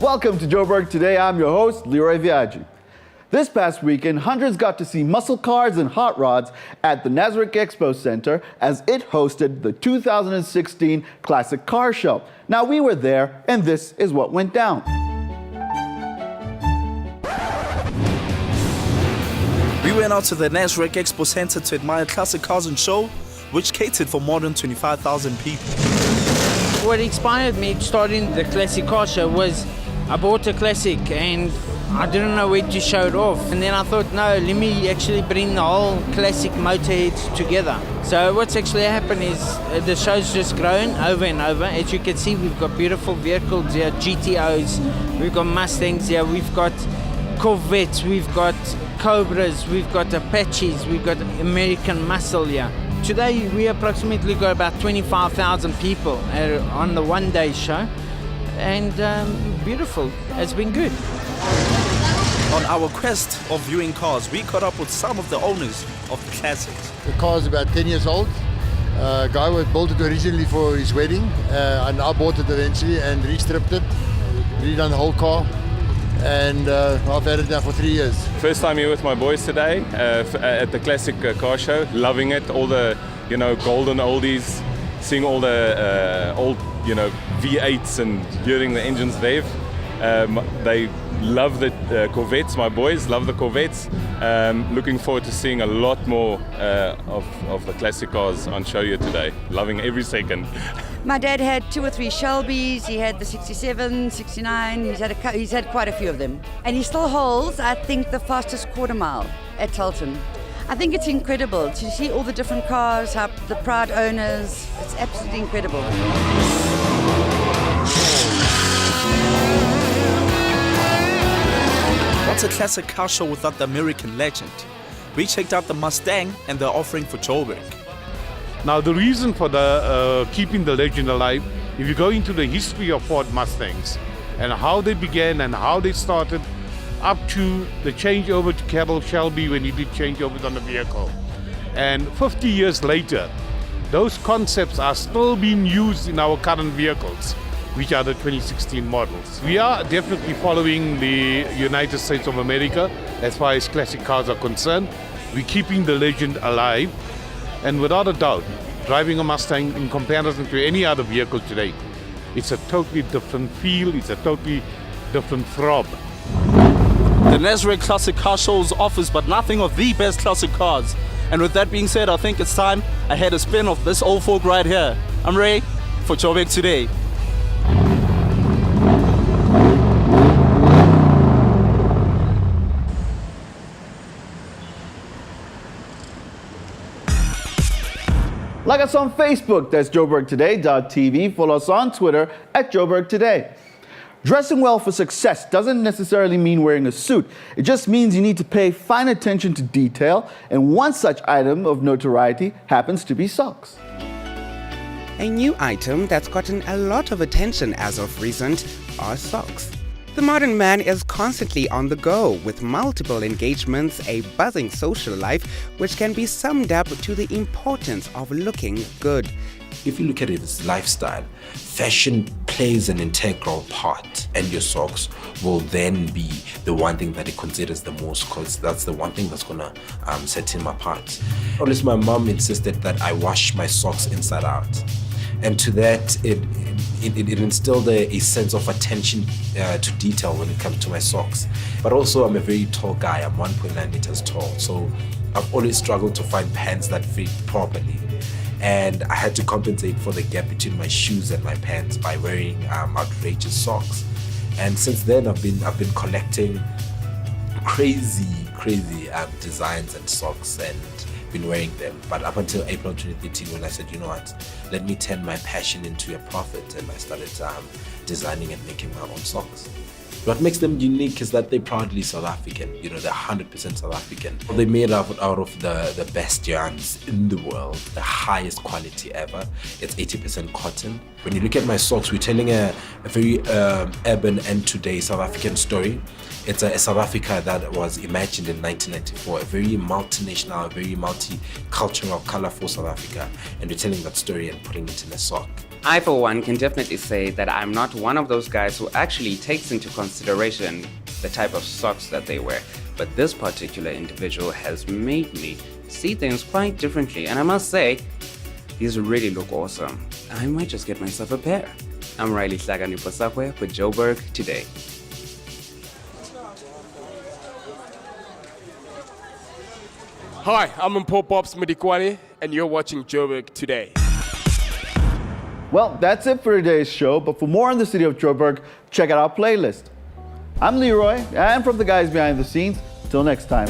Welcome to Joburg Today. I'm your host, Leroy Viaggi. This past weekend, hundreds got to see muscle cars and hot rods at the Nazareth Expo Center as it hosted the 2016 Classic Car Show. Now, we were there, and this is what went down. We went out to the Nazareth Expo Center to admire classic cars and show, which catered for more than 25,000 people. What inspired me starting the Classic Car Show was I bought a Classic and I didn't know where to show it off. And then I thought, no, let me actually bring the whole Classic motorheads together. So what's actually happened is the show's just grown over and over. As you can see, we've got beautiful vehicles here, GTOs, we've got Mustangs here, we've got Corvettes, we've got Cobras, we've got Apaches, we've got American Muscle here. Today we approximately got about 25,000 people on the one-day show, and beautiful. It's been good. On our quest of viewing cars, we caught up with some of the owners of the Classics. The car's about 10 years old. A guy who built it originally for his wedding, and I bought it eventually and restripped it, redone the whole car, and I've had it now for 3 years. First time here with my boys today at the Classic Car Show. Loving it, all the golden oldies, seeing all the old V8s and hearing the engines rev. They love the Corvettes. My boys love the Corvettes. Looking forward to seeing a lot more of the classic cars on show here today. Loving every second. My dad had 2 or 3 Shelbys. He had the 67, 69. He's had quite a few of them. And he still holds, I think, the fastest quarter mile at Tulton. I think it's incredible to see all the different cars, how the proud owners. It's absolutely incredible. What's a classic car show without the American legend? We checked out the Mustang and their offering for Joburg. Now, the reason for the keeping the legend alive, if you go into the history of Ford Mustangs and how they began and how they started, up to the changeover to Carroll Shelby when he did changeovers on the vehicle. And 50 years later, those concepts are still being used in our current vehicles, which are the 2016 models. We are definitely following the United States of America as far as classic cars are concerned. We're keeping the legend alive. And without a doubt, driving a Mustang in comparison to any other vehicle today, it's a totally different feel, it's a totally different throb. The Nazareth Classic Car Shows offers but nothing of the best classic cars. And with that being said, I think it's time I had a spin of this old folk right here. I'm Ray for Joburg Today. Like us on Facebook, that's JoburgToday.tv. Follow us on Twitter at Joburg Today. Dressing well for success doesn't necessarily mean wearing a suit. It just means you need to pay fine attention to detail, and one such item of notoriety happens to be socks. A new item that's gotten a lot of attention as of recent are socks. The modern man is constantly on the go with multiple engagements, a buzzing social life, which can be summed up to the importance of looking good. If you look at it as lifestyle, fashion plays an integral part, and your socks will then be the one thing that he considers the most, because that's the one thing that's gonna set him apart. Always my mom insisted that I wash my socks inside out. And to that, it instilled a sense of attention to detail when it comes to my socks. But also, I'm a very tall guy. I'm 1.9 meters tall. So I've always struggled to find pants that fit properly. And I had to compensate for the gap between my shoes and my pants by wearing outrageous socks. And since then, I've been collecting crazy designs and socks and been wearing them. But up until April 2013, when I said, you know what, let me turn my passion into a profit, and I started designing and making my own socks. What makes them unique is that they're proudly South African. You know, they're 100% South African. They're made out of the best yarns in the world, the highest quality ever. It's 80% cotton. When you look at my socks, we're telling a very urban and today South African story. It's a South Africa that was imagined in 1994, a very multinational, very multicultural, colorful South Africa. And we're telling that story and putting it in a sock. I, for one, can definitely say that I'm not one of those guys who actually takes into consideration the type of socks that they wear. But this particular individual has made me see things quite differently. And I must say, these really look awesome. I might just get myself a pair. I'm Riley Hlaganipasakwe for Joburg Today. Hi, I'm Mpho Pops Madikwani, and you're watching Joburg Today. Well, that's it for today's show, but for more on the city of Joburg, check out our playlist. I'm Leroy, and from the guys behind the scenes, till next time.